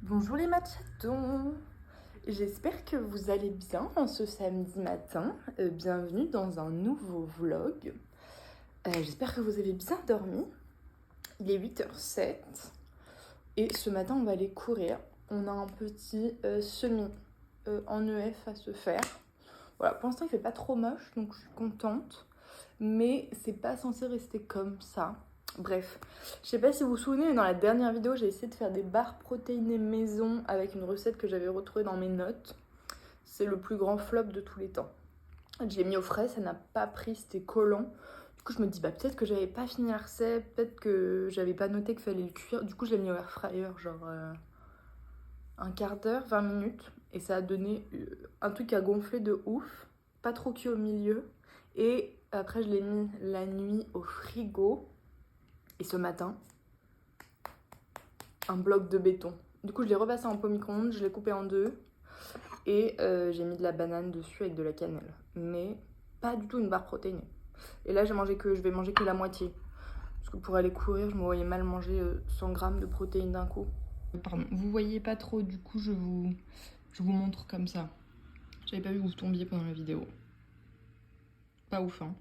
Bonjour les machatons, j'espère que vous allez bien en ce samedi matin. Bienvenue dans un nouveau vlog. J'espère que vous avez bien dormi. Il est 8h07 et ce matin on va aller courir. On a un petit semi en EF à se faire. Voilà, pour l'instant il fait pas trop moche donc je suis contente, mais c'est pas censé rester comme ça. Bref, je sais pas si vous vous souvenez, mais dans la dernière vidéo, j'ai essayé de faire des barres protéinées maison avec une recette que j'avais retrouvée dans mes notes. C'est le plus grand flop de tous les temps. Je l'ai mis au frais, ça n'a pas pris, c'était collant. Du coup, je me dis, peut-être que j'avais pas fini la recette, peut-être que j'avais pas noté qu'il fallait le cuire. Du coup, je l'ai mis au air fryer, genre un quart d'heure, 20 minutes. Et ça a donné un truc à gonfler de ouf, pas trop cuit au milieu. Et après, je l'ai mis la nuit au frigo. Et ce matin, un bloc de béton. Du coup, je l'ai repassé en pot micro-ondes, je l'ai coupé en deux. Et j'ai mis de la banane dessus avec de la cannelle. Mais pas du tout une barre protéinée. Et là, je vais manger que la moitié. Parce que pour aller courir, je me voyais mal manger 100 grammes de protéines d'un coup. Pardon, vous voyez pas trop, du coup, je vous montre comme ça. J'avais pas vu que vous tombiez pendant la vidéo. Pas ouf, hein.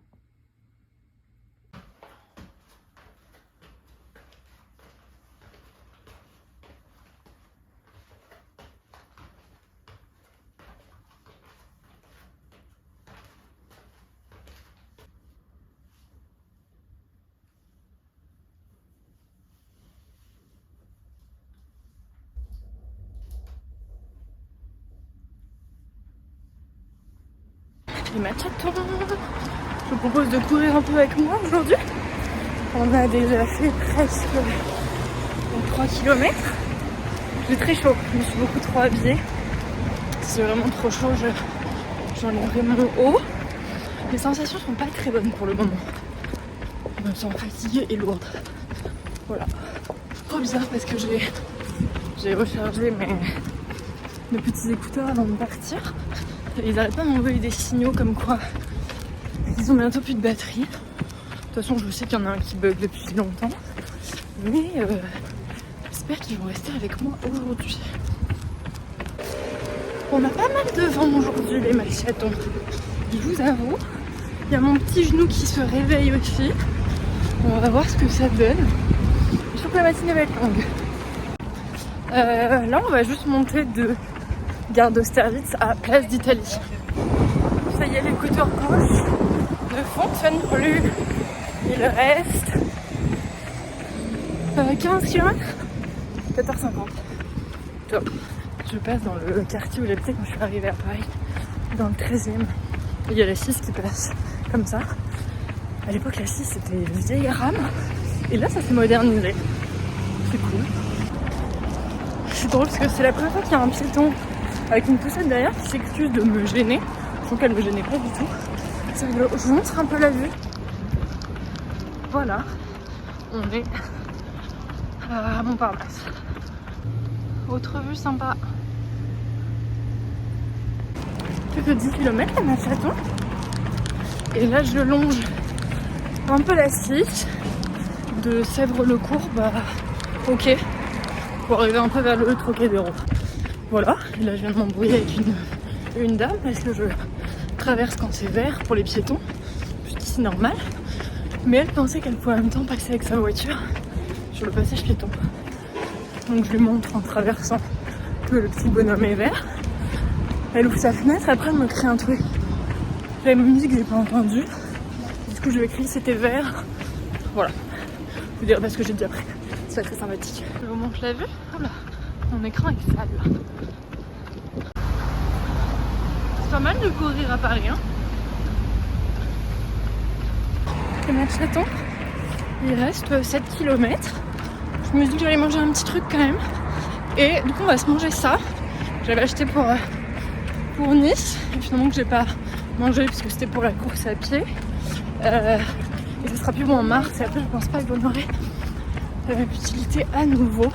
Les machatons, je vous propose de courir un peu avec moi aujourd'hui. On a déjà fait presque 3 km. J'ai très chaud, je me suis beaucoup trop habillée. C'est vraiment trop chaud, j'enlèverai mon haut. Les sensations sont pas très bonnes pour le moment. Je me sens fatiguée et lourde. Voilà. Trop bizarre parce que j'ai rechargé mes petits écouteurs avant de partir. Ils n'arrêtent pas de m'envoyer des signaux comme quoi ils ont bientôt plus de batterie. De toute façon, je sais qu'il y en a un qui bug depuis longtemps. Mais j'espère qu'ils vont rester avec moi aujourd'hui. On a pas mal de vent aujourd'hui, les machatons. Je vous avoue, il y a mon petit genou qui se réveille aussi. On va voir ce que ça donne. Je trouve que la matinée va être longue. Là, on va juste monter de Gare d'Austerlitz à Place d'Italie. Ça y est, l'écouteur gauche ne fonctionne plus. Il reste 15 km, 14h50. Top. Je passe dans le quartier où j'habitais quand je suis arrivée à Paris, dans le 13e. Il y a la 6 qui passe comme ça. À l'époque, la 6 c'était une vieille rame. Et là, ça s'est modernisé. C'est cool. C'est drôle parce que c'est la première fois qu'il y a un piéton avec une poussette derrière qui s'excuse de me gêner. Je trouve qu'elle me gênait pas du tout. C'est rigolo. Je vous montre un peu la vue. Voilà. On est à Montparnasse. Autre vue sympa. Plus que 10 km à ma chaton. Et là je longe un peu la 6 de Sèvres-le-Cours au quai pour arriver un peu vers le Trocadéro. Voilà, et là je viens de m'embrouiller avec une dame parce que je traverse quand c'est vert pour les piétons, jusqu'ici normal, mais elle pensait qu'elle pouvait en même temps passer avec sa voiture sur le passage piéton. Donc je lui montre en traversant que le petit bonhomme est vert. Elle ouvre sa fenêtre, après elle me crie un truc. J'avais une musique que j'ai pas entendue. Du coup je lui ai crié c'était vert. Voilà. Je vous dirai pas ce que j'ai dit après. C'est très sympathique. Je vous montre la vue. Voilà. Mon écran est sale. C'est pas mal de courir à Paris, hein. Les machatons, il reste 7 km. Je me suis dit que j'allais manger un petit truc quand même. Et du coup on va se manger ça. J'avais acheté pour Nice. Et finalement que j'ai pas mangé parce que c'était pour la course à pied. Et ça sera plus bon en mars. Et après je pense pas que j'en aurai l'utilité à nouveau.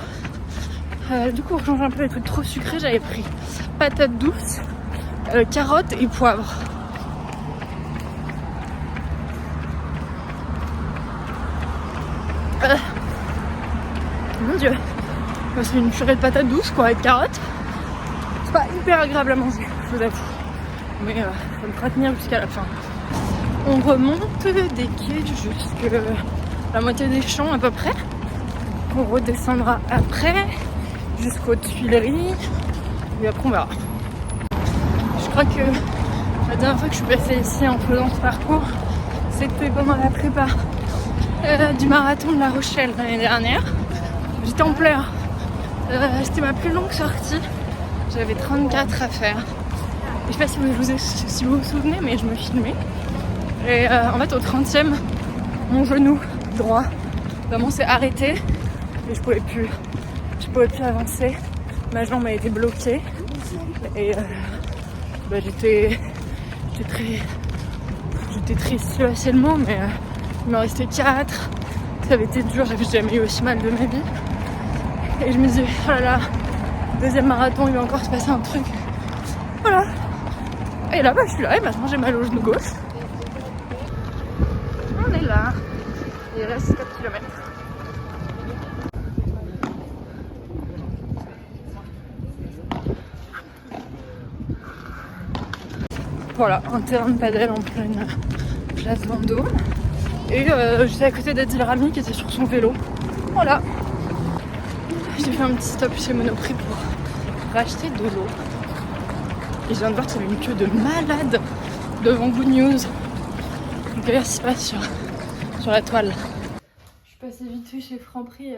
Du coup pour changer un peu les trucs trop sucrés, j'avais pris patates douces, carottes et poivre. Mon Dieu, C'est une purée de patates douces quoi, avec carottes. C'est pas hyper agréable à manger, je vous avoue. Mais ça me fera tenir jusqu'à la fin. On remonte des quais jusqu'à la moitié des champs à peu près. On redescendra après jusqu'aux Tuileries. Et après on verra. Je crois que la dernière fois que je suis passée ici en faisant ce parcours, c'était pendant la prépa du marathon de La Rochelle l'année dernière. J'étais en pleurs. C'était ma plus longue sortie. J'avais 34 à faire. Et je sais pas si vous vous souvenez, mais je me filmais. Et en fait, au 30e, mon genou droit vraiment s'est arrêté. Et je pouvais plus avancer. Ma jambe a été bloquée. Et j'étais triste, c'est le mot, mais il m'en restait 4. Ça avait été dur, j'avais jamais eu aussi mal de ma vie. Et je me disais, oh là là, deuxième marathon, il va encore se passer un truc. Voilà. Et là, je suis là et maintenant j'ai mal au genou gauche. On est là. Il reste 4 km. Voilà, un terrain de padel en pleine place Vendôme. Et j'étais à côté d'Adil Rami qui était sur son vélo. Voilà. J'ai fait un petit stop chez Monoprix pour racheter de l'eau. Et je viens de voir qu'il y avait une queue de malade devant Good News. Donc regarde ce qui se passe sur la toile. Je suis passée vite fait chez Franprix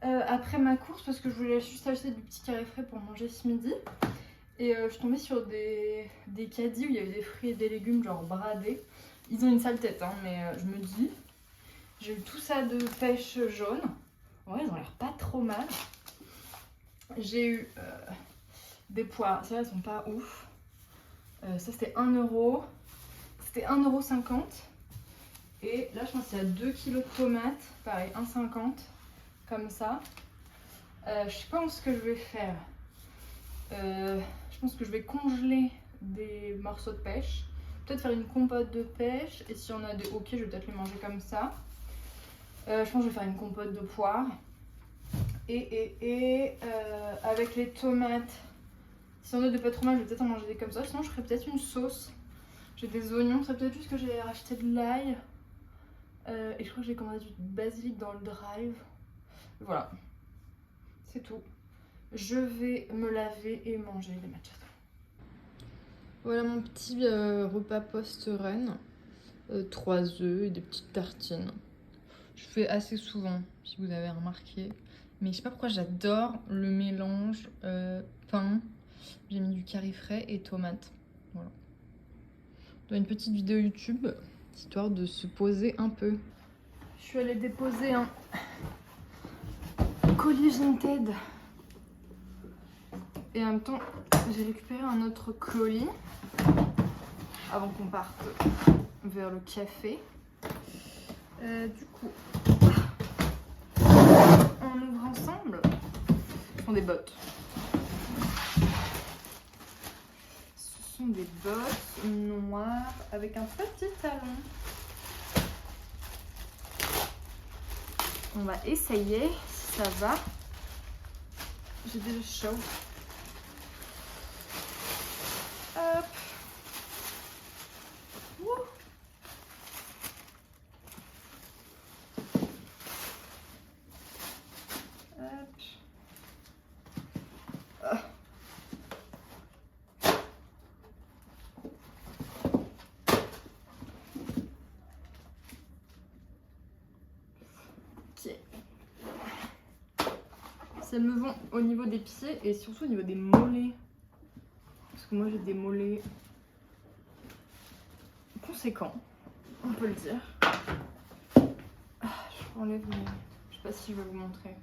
après ma course parce que je voulais juste acheter du petit carré frais pour manger ce midi. Et je suis tombée sur des caddies où il y avait des fruits et des légumes genre bradés. Ils ont une sale tête, hein, mais je me dis, j'ai eu tout ça de pêche jaune. Ouais, ils ont l'air pas trop mal. J'ai eu des poires, ça elles sont pas ouf. Ça c'était 1€. C'était 1,50€. Et là je pense qu'il y a 2 kg de tomates, pareil 1,50€. Comme ça. Je sais pas ce que je vais faire. Je pense que je vais congeler des morceaux de pêche. Peut-être faire une compote de pêche. Et si on a des hoquets, je vais peut-être les manger comme ça. Je pense que je vais faire une compote de poire. Et avec les tomates, si on a des pas trop mal, je vais peut-être en manger des comme ça. Sinon, je ferai peut-être une sauce. J'ai des oignons. C'est peut-être juste que j'ai racheté de l'ail. Et je crois que j'ai commandé du basilic dans le drive. Voilà. C'est tout. Je vais me laver et manger les matchas. Voilà mon petit repas post-run. 3 œufs et des petites tartines. Je fais assez souvent, si vous avez remarqué. Mais je sais pas pourquoi j'adore le mélange pain. J'ai mis du curry frais et tomates. Voilà. Dans une petite vidéo YouTube, histoire de se poser un peu. Je suis allée déposer un colis Vinted. Et en même temps, j'ai récupéré un autre colis avant qu'on parte vers le café. Du coup, on ouvre ensemble. Ce sont des bottes. Ce sont des bottes noires avec un petit talon. On va essayer si ça va. J'ai déjà chaud. Hop. Wouh. Hop. Ah. Ok. Ça me vont au niveau des pieds et surtout au niveau des mollets. Parce que moi j'ai des mollets conséquents, on peut le dire. Je enlève les... Je sais pas si je vais vous montrer.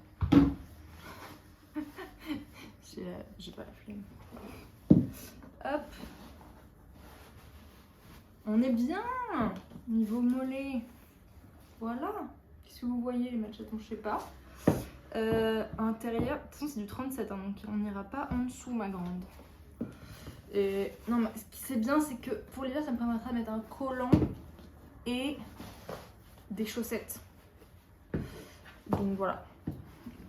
J'ai pas la flemme. Hop. On est bien niveau mollet. Voilà. Qu'est-ce que vous voyez les matchatons, je sais pas. Intérieur, de toute façon c'est du 37, hein, donc on n'ira pas en dessous ma grande. Et non, mais ce qui c'est bien, c'est que pour l'hiver, ça me permettra de mettre un collant et des chaussettes. Donc voilà.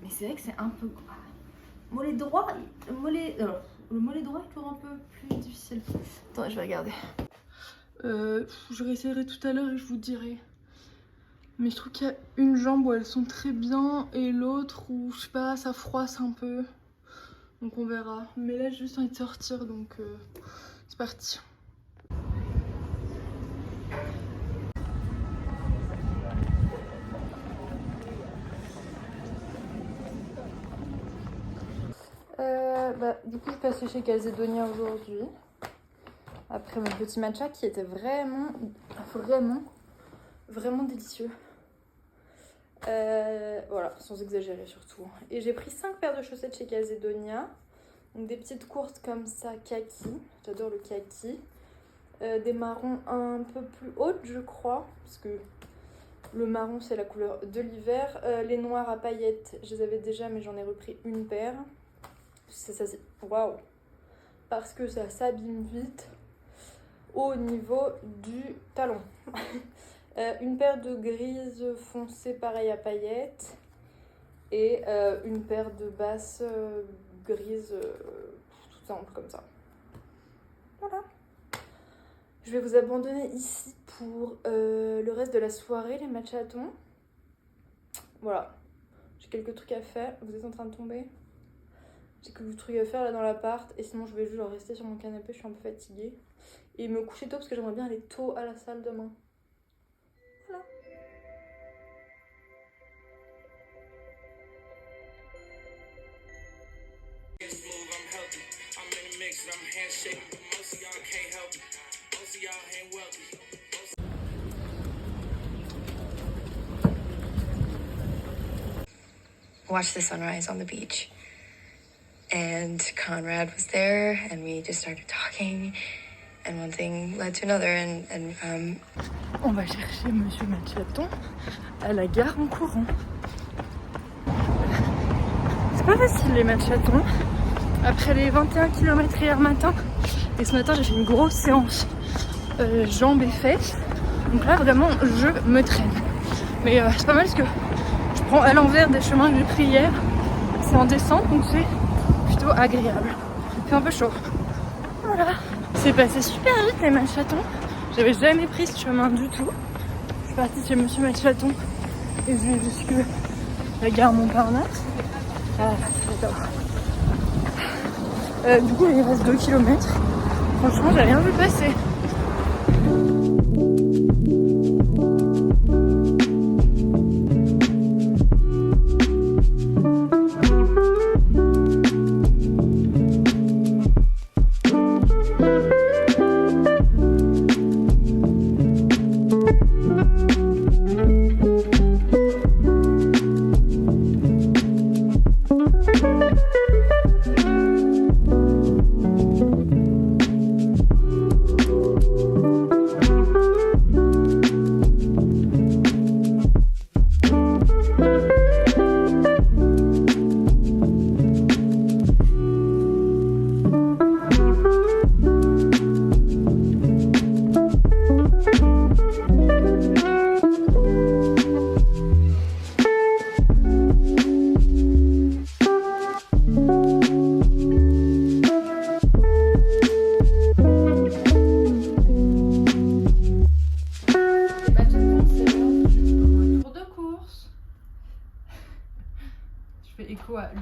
Mais c'est vrai que c'est un peu... Mollet droit, le mollet droit est toujours un peu plus difficile. Attends, je vais regarder. Je réessayerai tout à l'heure et je vous dirai. Mais je trouve qu'il y a une jambe où elles sont très bien et l'autre où, je sais pas, ça froisse un peu. Donc on verra. Mais là, j'ai juste envie de sortir, donc c'est parti. Du coup, je suis passée chez Calzedonia aujourd'hui. Après mon petit matcha qui était vraiment délicieux. Voilà, sans exagérer surtout. Et j'ai pris 5 paires de chaussettes chez Calzedonia. Donc des petites courtes comme ça, kaki. J'adore le kaki. Des marrons un peu plus hautes, je crois. Parce que le marron, c'est la couleur de l'hiver. Les noirs à paillettes, je les avais déjà, mais j'en ai repris une paire. Waouh! Parce que ça s'abîme vite au niveau du talon. Une paire de grises foncées pareil à paillettes et une paire de basses grises tout simple comme ça. Voilà. Je vais vous abandonner ici pour le reste de la soirée, les matchatons. Voilà. J'ai quelques trucs à faire. Vous êtes en train de tomber? J'ai quelques trucs à faire là dans l'appart et sinon je vais juste rester sur mon canapé, je suis un peu fatiguée. Et me coucher tôt parce que j'aimerais bien aller tôt à la salle demain. Voilà. Watch the sunrise on the beach. And Conrad was there, and we just started talking, and one thing led to another, and On va chercher Monsieur Matchaton à la gare en courant. C'est pas facile les matchatons. Après les 21 km hier matin, et ce matin j'ai fait une grosse séance jambes et fesses. Donc là vraiment je me traîne. Mais c'est pas mal parce que je prends à l'envers des chemins que j'ai pris hier. C'est en descente donc c'est plutôt agréable. C'est un peu chaud. Voilà. C'est passé super vite les matchatons. J'avais jamais pris ce chemin du tout. Je suis partie chez Monsieur Matchaton et je vais jusque la gare Montparnasse. Ah, j'adore. Du coup il reste 2 km. Franchement j'ai rien vu passer.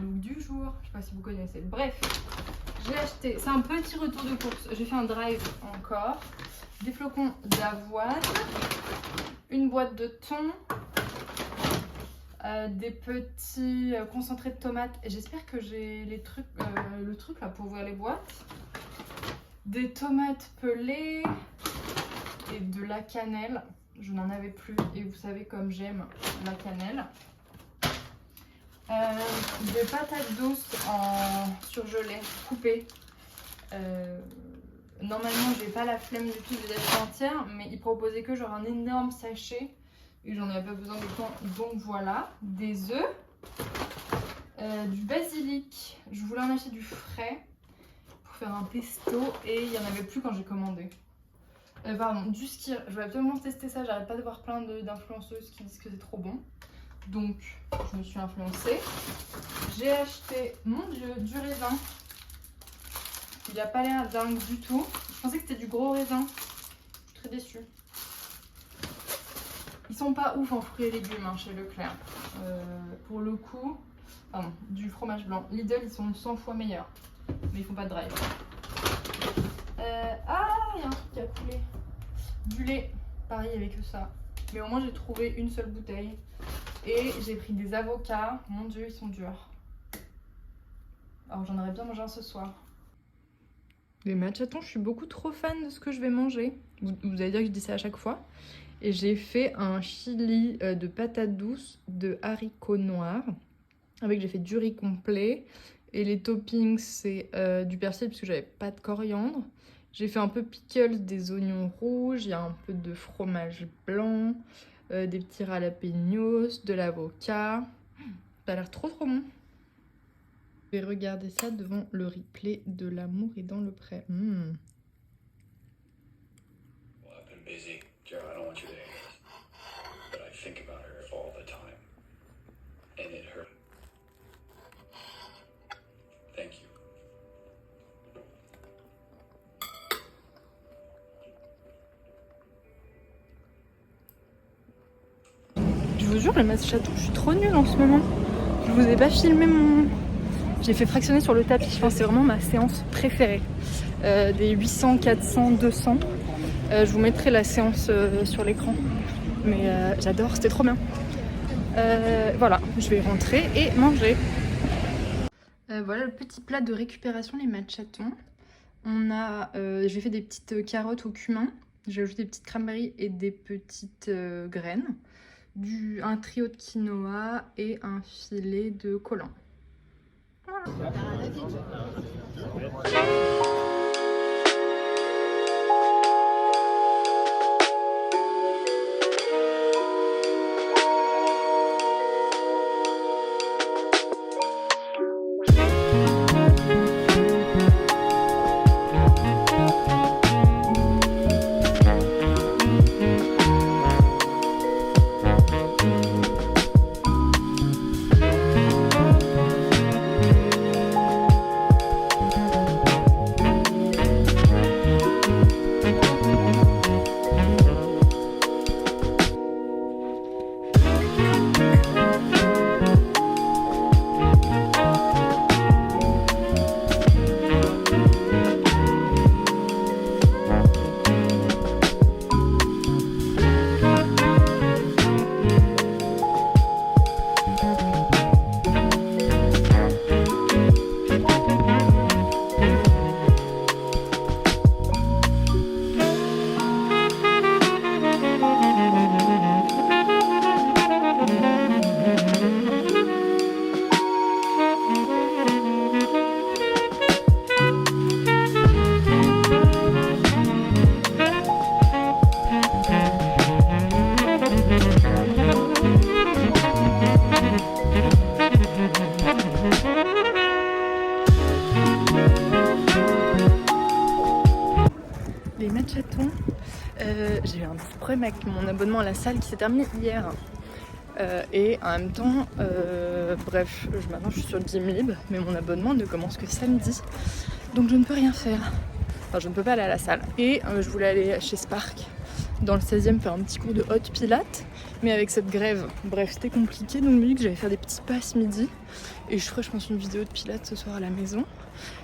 Look du jour, je sais pas si vous connaissez. Bref, j'ai acheté, c'est un petit retour de course. J'ai fait un drive encore, des flocons d'avoine, une boîte de thon, des petits concentrés de tomates. Et j'espère que j'ai les trucs, le truc là pour ouvrir les boîtes. Des tomates pelées et de la cannelle. Je n'en avais plus et vous savez comme j'aime la cannelle. Des patates douces en surgelé, coupées. Normalement, j'ai pas la flemme du tout de les acheter entières, mais ils proposaient que genre un énorme sachet et j'en avais pas besoin du temps. Donc voilà, des œufs, du basilic. Je voulais en acheter du frais pour faire un pesto et il y en avait plus quand j'ai commandé. Pardon, du skyr. Je vais absolument tester ça. J'arrête pas de voir plein d'influenceuses qui disent que c'est trop bon. Donc je me suis influencée. J'ai acheté, mon dieu, du raisin. Il a pas l'air dingue du tout. Je pensais que c'était du gros raisin. Je suis très déçue. Ils sont pas ouf en fruits et légumes hein, chez Leclerc. Pour le coup, pardon, du fromage blanc. Lidl, ils sont 100 fois meilleurs. Mais ils font pas de drive. Ah, il y a un truc qui a coulé. Du lait. Pareil, il n'y avait que ça. Mais au moins, j'ai trouvé une seule bouteille. Et j'ai pris des avocats. Mon dieu, ils sont durs. Alors, j'en aurais bien mangé un ce soir. Les matchatons, je suis beaucoup trop fan de ce que je vais manger. Vous allez dire que je dis ça à chaque fois. Et j'ai fait un chili de patates douces, de haricots noirs. Avec, j'ai fait du riz complet. Et les toppings, c'est du persil puisque j'avais pas de coriandre. J'ai fait un peu pickles, des oignons rouges. Il y a un peu de fromage blanc, des petits jalapenos, de l'avocat. Ça a l'air trop bon. Je vais regarder ça devant le replay de L'amour est dans le pré. Well, I've been busy. Kara, I don't want you to hear this. But I think about her all the time. And it hurt. Thank you. Je vous jure, les matchatons, je suis trop nulle en ce moment. Je vous ai pas filmé mon... J'ai fait fractionner sur le tapis, je pense que c'est vraiment ma séance préférée. Des 800, 400, 200. Je vous mettrai la séance sur l'écran. Mais j'adore, c'était trop bien. Voilà, je vais rentrer et manger. Voilà le petit plat de récupération, les matchatons. J'ai fait des petites carottes au cumin. J'ai ajouté des petites cranberries et des petites graines. Un trio de quinoa et un filet de collant. Voilà. Les matchatons, j'ai eu un petit problème avec mon abonnement à la salle qui s'est terminé hier. Et en même temps, bref, maintenant je suis sur le Gym Lib, mais mon abonnement ne commence que samedi. Donc je ne peux rien faire. Enfin, je ne peux pas aller à la salle. Et je voulais aller chez Spark, dans le 16e, faire un petit cours de hot pilates. Mais avec cette grève, bref, c'était compliqué. Donc je me dis que j'allais faire des petits pas ce midi. Et je ferai, je pense, une vidéo de pilates ce soir à la maison.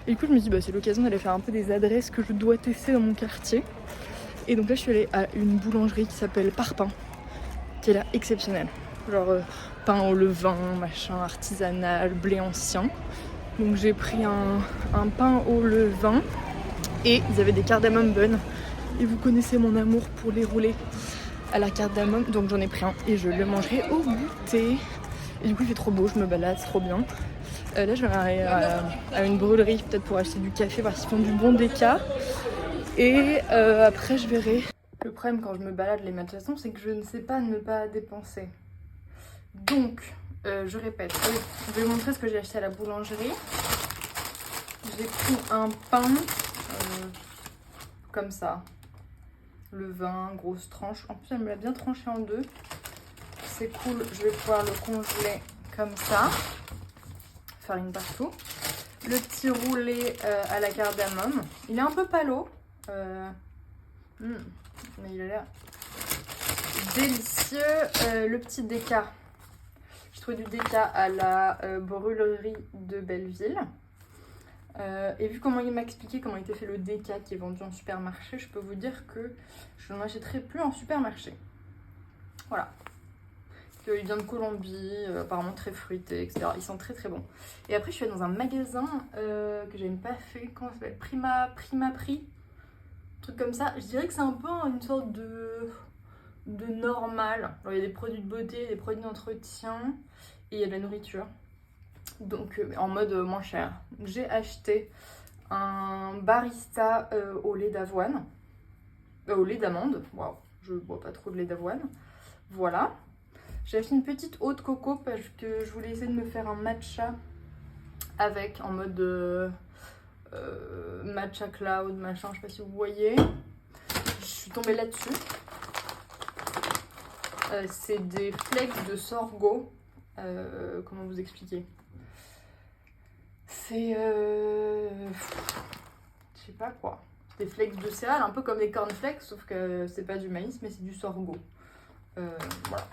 Et du coup, je me dis, c'est l'occasion d'aller faire un peu des adresses que je dois tester dans mon quartier. Et donc là, je suis allée à une boulangerie qui s'appelle Parpaing, qui est là exceptionnelle. Genre pain au levain, machin, artisanal, blé ancien. Donc j'ai pris un pain au levain et ils avaient des cardamome buns. Et vous connaissez mon amour pour les rouler à la cardamome. Donc j'en ai pris un et je le mangerai au goûter. Et du coup il fait trop beau, je me balade, c'est trop bien. Là je vais aller à une brûlerie peut-être pour acheter du café, voir s'ils font du bon déca. Et après je verrai. Le problème quand je me balade les matchassons, c'est que je ne sais pas ne pas dépenser. Donc je répète, je vais vous montrer ce que j'ai acheté à la boulangerie. J'ai pris un pain comme ça. Le vin, grosse tranche. En plus elle me l'a bien tranché en deux. c'est cool, je vais pouvoir le congeler comme ça. Farine partout. Le petit roulé à la cardamome. Il est un peu palo. Mais il a l'air délicieux. Le petit déca. Je trouve du déca à la brûlerie de Belleville. Et vu comment il m'a expliqué comment était fait le déca qui est vendu en supermarché, je peux vous dire que je n'en achèterai plus en supermarché. Voilà. Il vient de Colombie, apparemment très fruité, etc. Ils sont très très bons. Et après, je suis allée dans un magasin que j'avais pas fait. Comment ça s'appelle? Prima Prix. Un truc comme ça. Je dirais que c'est un peu une sorte de normal. Alors, il y a des produits de beauté, des produits d'entretien et il y a de la nourriture. Donc, en mode moins cher. J'ai acheté un barista au lait d'avoine. Au lait d'amande. Waouh, je bois pas trop de lait d'avoine. Voilà. J'ai acheté une petite eau de coco parce que je voulais essayer de me faire un matcha avec en mode matcha cloud, machin, je sais pas si vous voyez. Je suis tombée là-dessus. C'est des flakes de sorgho. Comment vous expliquer? C'est... je sais pas quoi. Des flakes de céréales, un peu comme des cornflakes, sauf que c'est pas du maïs, mais c'est du sorgho. Voilà.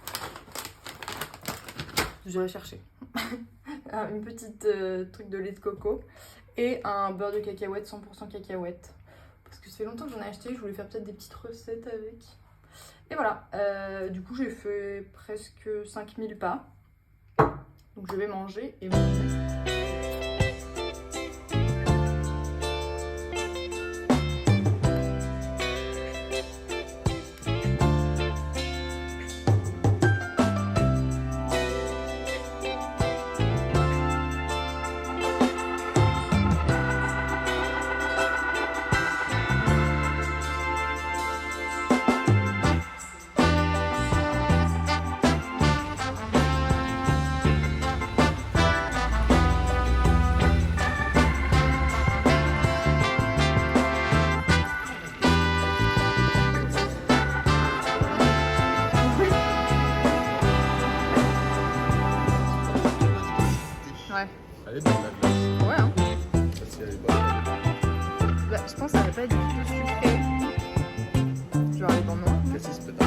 J'irai chercher. Une petite truc de lait de coco et un beurre de cacahuète 100% cacahuète. Parce que ça fait longtemps que j'en ai acheté, je voulais faire peut-être des petites recettes avec. Et voilà, du coup j'ai fait presque 5000 pas. Donc je vais manger et manger. Elle est bonne la glace. Ouais, hein. Si elle est bonne, elle est bonne. Bah, je pense que ça va pas être du tout sucré. Je vais aller dans non. Cassis peut-être.